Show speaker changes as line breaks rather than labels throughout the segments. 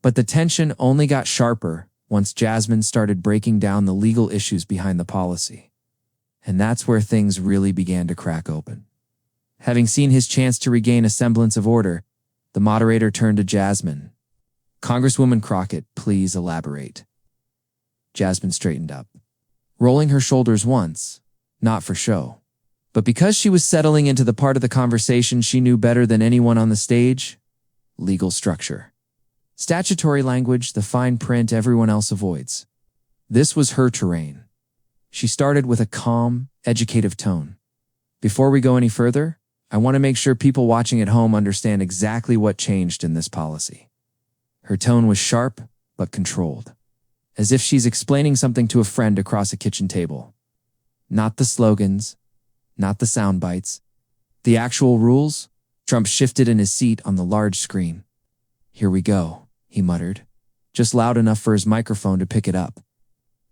But the tension only got sharper once Jasmine started breaking down the legal issues behind the policy. And that's where things really began to crack open. Having seen his chance to regain a semblance of order, the moderator turned to Jasmine. "Congresswoman Crockett, please elaborate." Jasmine straightened up, rolling her shoulders once, not for show, but because she was settling into the part of the conversation she knew better than anyone on the stage: legal structure. Statutory language, the fine print everyone else avoids. This was her terrain. She started with a calm, educative tone. "Before we go any further, I want to make sure people watching at home understand exactly what changed in this policy." Her tone was sharp, but controlled, as if she's explaining something to a friend across a kitchen table. Not the slogans, not the sound bites, the actual rules. Trump shifted in his seat on the large screen. "Here we go," he muttered, just loud enough for his microphone to pick it up.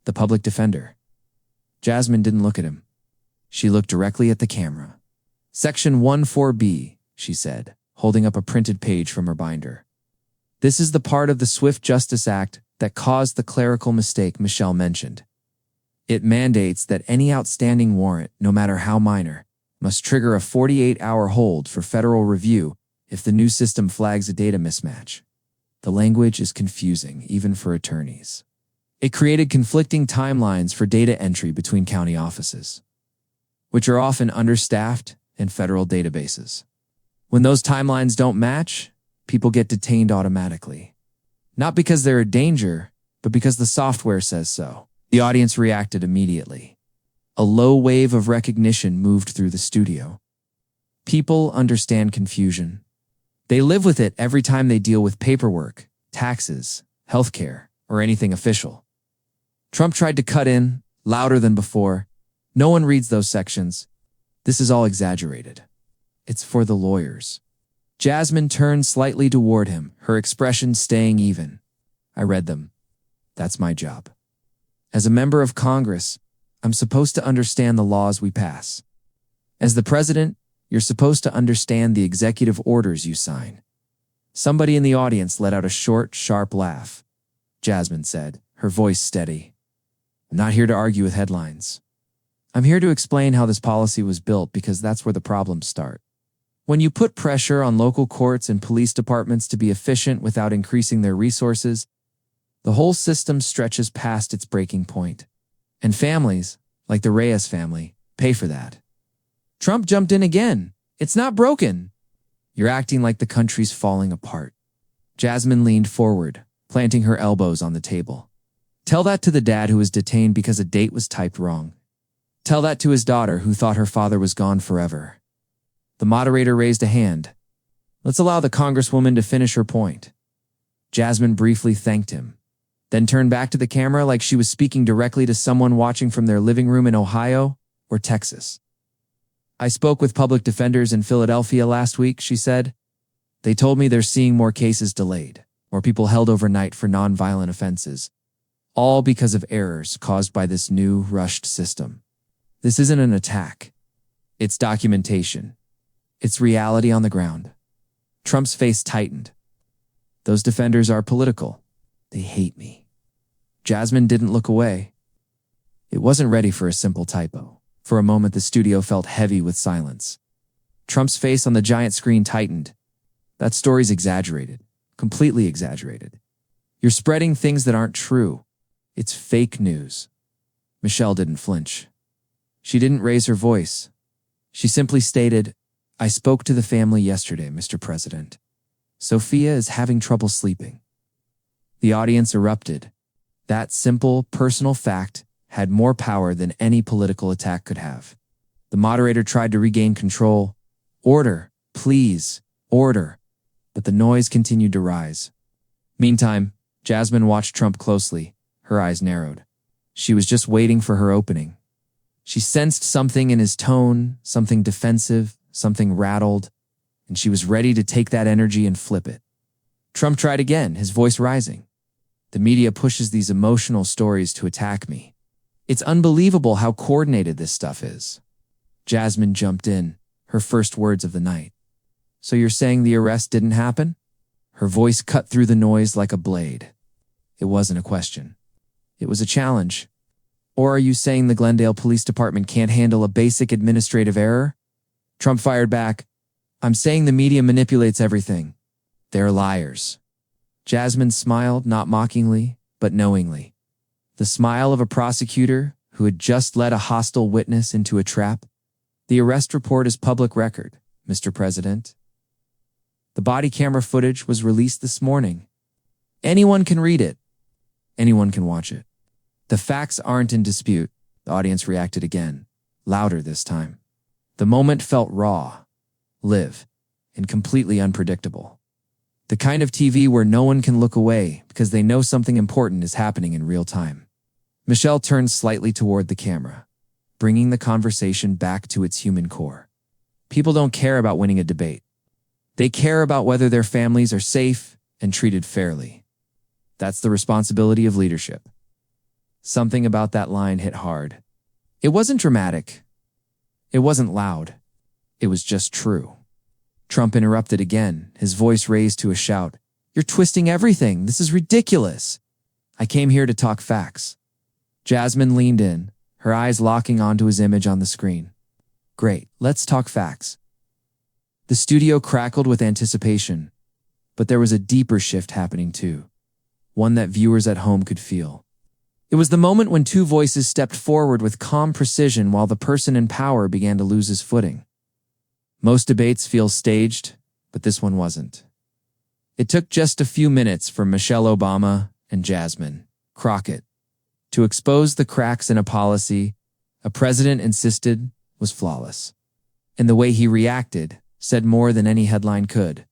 "The public defender." Jasmine didn't look at him. She looked directly at the camera. "Section 14B, she said, holding up a printed page from her binder. "This is the part of the Swift Justice Act that caused the clerical mistake Michelle mentioned. It mandates that any outstanding warrant, no matter how minor, must trigger a 48-hour hold for federal review if the new system flags a data mismatch. The language is confusing, even for attorneys. It created conflicting timelines for data entry between county offices, which are often understaffed in federal databases. When those timelines don't match, people get detained automatically. Not because they're a danger, but because the software says so." The audience reacted immediately. A low wave of recognition moved through the studio. People understand confusion. They live with it every time they deal with paperwork, taxes, healthcare, or anything official. Trump tried to cut in, louder than before. "No one reads those sections. This is all exaggerated. It's for the lawyers." Jasmine turned slightly toward him, her expression staying even. "I read them. That's my job. As a member of Congress, I'm supposed to understand the laws we pass. As the president, you're supposed to understand the executive orders you sign." Somebody in the audience let out a short, sharp laugh. Jasmine said, her voice steady, "I'm not here to argue with headlines. I'm here to explain how this policy was built, because that's where the problems start. When you put pressure on local courts and police departments to be efficient without increasing their resources, the whole system stretches past its breaking point. And families, like the Reyes family, pay for that." Trump jumped in again. "It's not broken. You're acting like the country's falling apart." Jasmine leaned forward, planting her elbows on the table. "Tell that to the dad who was detained because a date was typed wrong. Tell that to his daughter who thought her father was gone forever." The moderator raised a hand. "Let's allow the Congresswoman to finish her point." Jasmine briefly thanked him, then turned back to the camera like she was speaking directly to someone watching from their living room in Ohio or Texas. "I spoke with public defenders in Philadelphia last week," she said. "They told me they're seeing more cases delayed, or people held overnight for nonviolent offenses, all because of errors caused by this new, rushed system. This isn't an attack. It's documentation. It's reality on the ground." Trump's face tightened. "Those defenders are political. They hate me." Jasmine didn't look away. It wasn't ready for a simple typo. For a moment, the studio felt heavy with silence. Trump's face on the giant screen tightened. "That story's exaggerated. Completely exaggerated. You're spreading things that aren't true. It's fake news." Michelle didn't flinch. She didn't raise her voice. She simply stated, "I spoke to the family yesterday, Mr. President. Sophia is having trouble sleeping." The audience erupted. That simple, personal fact had more power than any political attack could have. The moderator tried to regain control. "Order, please, order." But the noise continued to rise. Meantime, Jasmine watched Trump closely, her eyes narrowed. She was just waiting for her opening. She sensed something in his tone, something defensive, something rattled, and she was ready to take that energy and flip it. Trump tried again, his voice rising. "The media pushes these emotional stories to attack me. It's unbelievable how coordinated this stuff is." Jasmine jumped in, her first words of the night. "So you're saying the arrest didn't happen?" Her voice cut through the noise like a blade. It wasn't a question. It was a challenge. Or are you saying the Glendale Police Department can't handle a basic administrative error? Trump fired back. I'm saying the media manipulates everything. They're liars. Jasmine smiled, not mockingly, but knowingly. The smile of a prosecutor who had just led a hostile witness into a trap. The arrest report is public record, Mr. President. The body camera footage was released this morning. Anyone can read it. Anyone can watch it. The facts aren't in dispute. The audience reacted again, louder this time. The moment felt raw, live, and completely unpredictable. The kind of TV where no one can look away because they know something important is happening in real time. Michelle turned slightly toward the camera, bringing the conversation back to its human core. People don't care about winning a debate. They care about whether their families are safe and treated fairly. That's the responsibility of leadership. Something about that line hit hard. It wasn't dramatic. It wasn't loud. It was just true. Trump interrupted again, his voice raised to a shout. You're twisting everything. This is ridiculous. I came here to talk facts. Jasmine leaned in, her eyes locking onto his image on the screen. Great, let's talk facts. The studio crackled with anticipation, but there was a deeper shift happening too, one that viewers at home could feel. It was the moment when two voices stepped forward with calm precision while the person in power began to lose his footing. Most debates feel staged, but this one wasn't. It took just a few minutes for Michelle Obama and Jasmine Crockett to expose the cracks in a policy a president insisted was flawless. And the way he reacted said more than any headline could.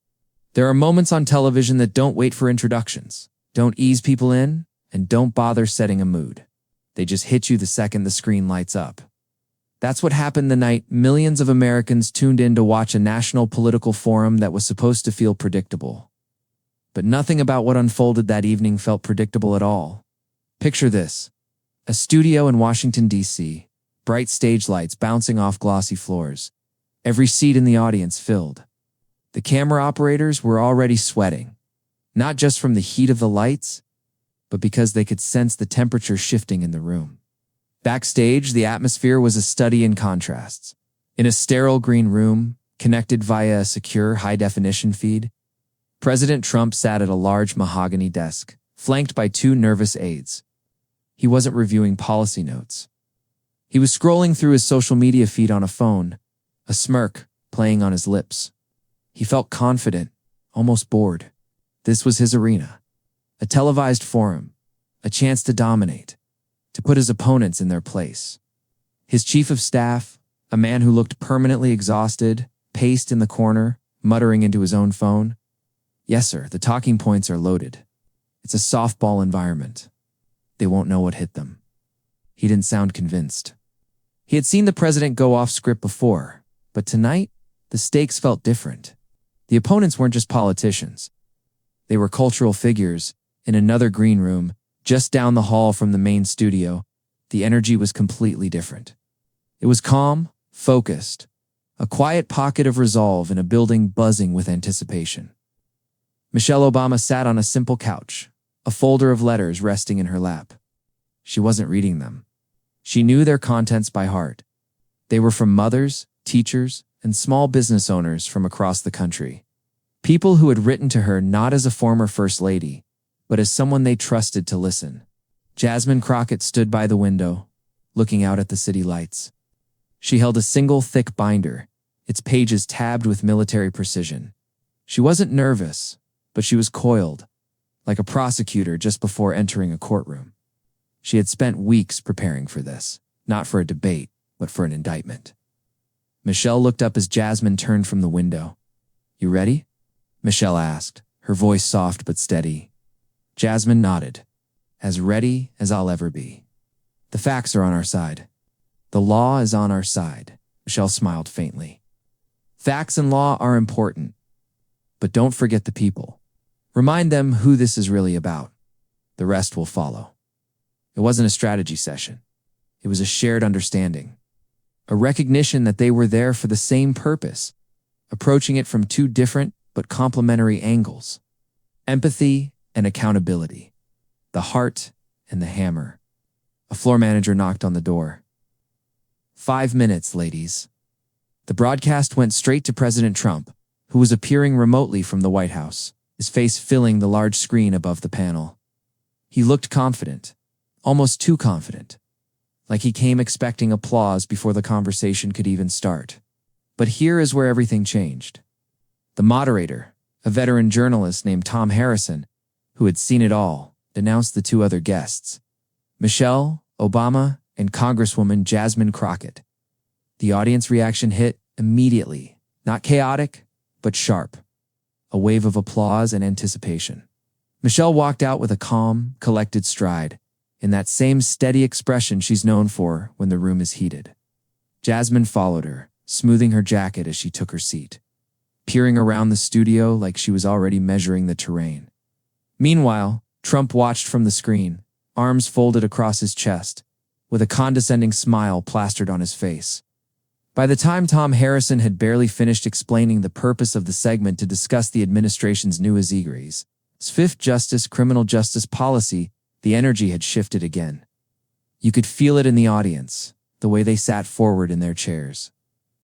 There are moments on television that don't wait for introductions, don't ease people in, and don't bother setting a mood. They just hit you the second the screen lights up. That's what happened the night millions of Americans tuned in to watch a national political forum that was supposed to feel predictable. But nothing about what unfolded that evening felt predictable at all. Picture this: a studio in Washington, D.C., bright stage lights bouncing off glossy floors, every seat in the audience filled. The camera operators were already sweating, not just from the heat of the lights, but because they could sense the temperature shifting in the room. Backstage, the atmosphere was a study in contrasts. In a sterile green room, connected via a secure high-definition feed, President Trump sat at a large mahogany desk, flanked by two nervous aides. He wasn't reviewing policy notes. He was scrolling through his social media feed on a phone, a smirk playing on his lips. He felt confident, almost bored. This was his arena. A televised forum, a chance to dominate, to put his opponents in their place. His chief of staff, a man who looked permanently exhausted, paced in the corner, muttering into his own phone. Yes, sir, the talking points are loaded. It's a softball environment. They won't know what hit them. He didn't sound convinced. He had seen the president go off script before, but tonight, the stakes felt different. The opponents weren't just politicians. They were cultural figures. In another green room, just down the hall from the main studio, the energy was completely different. It was calm, focused, a quiet pocket of resolve in a building buzzing with anticipation. Michelle Obama sat on a simple couch, a folder of letters resting in her lap. She wasn't reading them. She knew their contents by heart. They were from mothers, teachers, and small business owners from across the country. People who had written to her not as a former first lady, but as someone they trusted to listen. Jasmine Crockett stood by the window, looking out at the city lights. She held a single thick binder, its pages tabbed with military precision. She wasn't nervous, but she was coiled, like a prosecutor just before entering a courtroom. She had spent weeks preparing for this, not for a debate, but for an indictment. Michelle looked up as Jasmine turned from the window. You ready? Michelle asked, her voice soft but steady. Jasmine nodded. As ready as I'll ever be. The facts are on our side. The law is on our side. Michelle smiled faintly. Facts and law are important, but don't forget the people. Remind them who this is really about. The rest will follow. It wasn't a strategy session. It was a shared understanding. A recognition that they were there for the same purpose, approaching it from two different but complementary angles. empathy and accountability, the heart and the hammer. A floor manager knocked on the door. 5 minutes, ladies. The broadcast went straight to President Trump, who was appearing remotely from the White House, his face filling the large screen above the panel. He looked confident, almost too confident, like he came expecting applause before the conversation could even start. But here is where everything changed. The moderator, a veteran journalist named Tom Harrison, who had seen it all, denounced the two other guests, Michelle Obama and Congresswoman Jasmine Crockett. The audience reaction hit immediately, not chaotic, but sharp. A wave of applause and anticipation. Michelle walked out with a calm, collected stride, in that same steady expression she's known for when the room is heated. Jasmine followed her, smoothing her jacket as she took her seat, peering around the studio like she was already measuring the terrain. Meanwhile, Trump watched from the screen, arms folded across his chest, with a condescending smile plastered on his face. By the time Tom Harrison had barely finished explaining the purpose of the segment to discuss the administration's new disagreements, swift justice criminal justice policy, the energy had shifted again. You could feel it in the audience, the way they sat forward in their chairs.